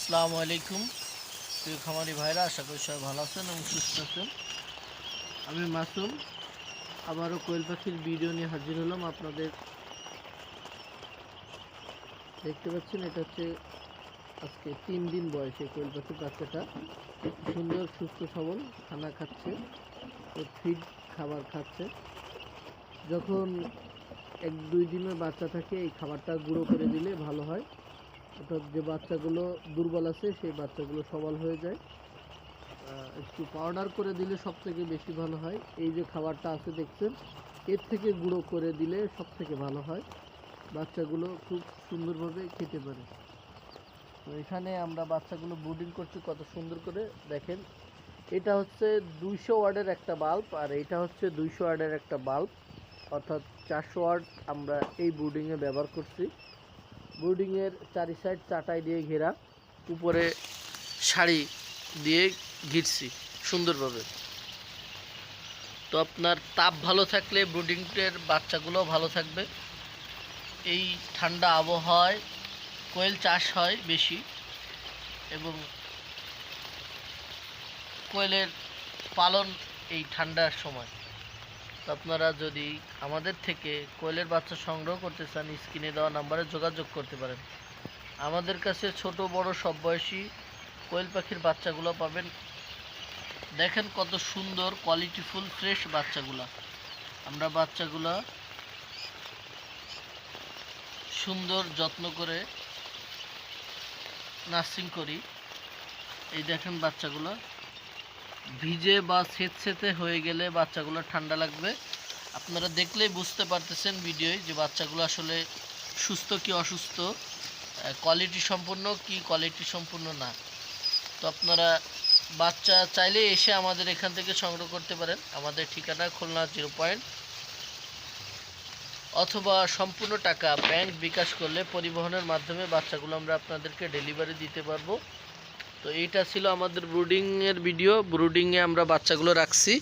আসসালামু আলাইকুম প্রিয় খামারি ভাইরা, আশা করি সবাই ভালো আছেন এবং সুস্থ আছেন। আমি মাসুম আবারও কোয়েল পাখির ভিডিও নিয়ে হাজির হলাম। আপনাদের দেখতে পাচ্ছেন, এটা হচ্ছে আজকে 3 দিন বয়সে কোয়েল পাখির বাচ্চাটা সুন্দর সুস্থ সবল খানা খাচ্ছে, ফিড খাবার খাচ্ছে। যখন 1-2 দিনের বাচ্চা থাকে এই খাবারটা গুঁড়ো করে দিলে ভালো হয়, অর্থাৎ যে বাচ্চাগুলো দুর্বল আছে সেই বাচ্চাগুলো সবল হয়ে যায়। একটু পাউডার করে দিলে সব থেকে বেশি ভালো হয়। এই যে খাবারটা আছে দেখছেন, এর থেকে গুঁড়ো করে দিলে সব থেকে ভালো হয়, বাচ্চাগুলো খুব সুন্দরভাবে খেতে পারে। তো এখানে আমরা বাচ্চাগুলো ব্রুডিং করছি কত সুন্দর করে দেখেন। এটা হচ্ছে 200 ওয়াটের একটা বাল্ব, আর এটা হচ্ছে 200 ওয়াটের একটা বাল্ব, অর্থাৎ 400 ওয়াট আমরা এই ব্রুডিংয়ে ব্যবহার করছি। ব্রুডিংয়ের চারি সাইড চাটাই দিয়ে ঘেরা, উপরে শাড়ি দিয়ে ঘিরছি সুন্দরভাবে। তো আপনার তাপ ভালো থাকলে ব্রুডিংয়ের বাচ্চাগুলো ভালো থাকবে। এই ঠান্ডা আবহাওয়ায় কোয়েল চাষ হয় বেশি, এবং কোয়েলের পালন এই ঠান্ডার সময়। তো আপনারা যদি আমাদের থেকে কোয়েলের বাচ্চা সংগ্রহ করতে চান, স্ক্রিনে দেওয়া নাম্বারে যোগাযোগ করতে পারেন। আমাদের কাছে ছোট বড় সব বয়সী কোয়েল পাখির বাচ্চাগুলো পাবেন। দেখেন কত সুন্দর কোয়ালিটিফুল ফ্রেশ বাচ্চাগুলা। আমরা বাচ্চাগুলা সুন্দর যত্ন করে নার্সিং করি। এই দেখেন বাচ্চাগুলো ভিজে বা সেতে হয়ে গেলে বাচ্চাগুলো ঠান্ডা লাগবে। আপনারা দেখলেই বুঝতে পারতেছেন ভিডিওয় যে বাচ্চাগুলো আসলে সুস্থ কি অসুস্থ, কোয়ালিটি সম্পূর্ণ কি কোয়ালিটি সম্পূর্ণ না। তো আপনারা বাচ্চা চাইলে এসে আমাদের এখান থেকে সংগ্রহ করতে পারেন। আমাদের ঠিকানা খুলনা 0 পয়েন্ট, অথবা সম্পূর্ণ টাকা ব্যাংক বিকাশ করলে পরিবহনের মাধ্যমে বাচ্চাগুলো আমরা আপনাদেরকে ডেলিভারি দিতে পারবো। তো এইটা ছিল আমাদের ব্রুডিংয়ের ভিডিও। ব্রুডিংয়ে আমরা বাচ্চাগুলো রাখছি,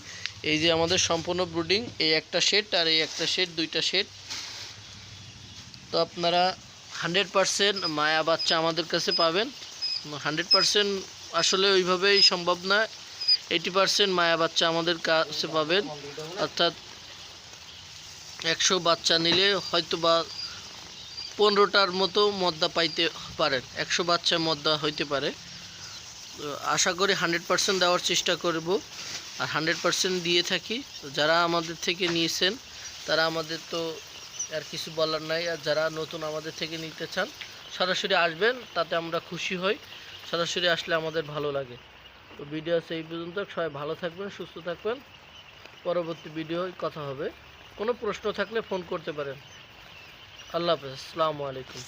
এই যে আমাদের সম্পূর্ণ ব্রুডিং, এই একটা সেট আর এই একটা সেট, দুইটা সেট। তো আপনারা 100% মায়া বাচ্চা আমাদের কাছে পাবেন। 100% আসলে ওইভাবেই সম্ভব না, 80% মায়া বাচ্চা আমাদের কাছে পাবেন। অর্থাৎ 100 বাচ্চা নিলে হয়তো বা 15টার মতো মদ্দা পাইতে পারেন, 100 বাচ্চার মদ্দা হইতে পারে। আশা করি 100% দেওয়ার চেষ্টা করব, আর 100% দিয়ে থাকি। যারা আমাদের থেকে নিয়েছেন তারা আমাদের তো আর কিছু বলার নাই, আর যারা নতুন আমাদের থেকে নিতে চান সরাসরি আসবেন, তাতে আমরা খুশি হই। সরাসরি আসলে আমাদের ভালো লাগে। তো ভিডিও আছে এই পর্যন্ত। সবাই ভালো থাকবেন, সুস্থ থাকবেন। পরবর্তী ভিডিও কথা হবে। কোনো প্রশ্ন থাকলে ফোন করতে পারেন। আল্লাহ হাফেজ, আসসালামু আলাইকুম।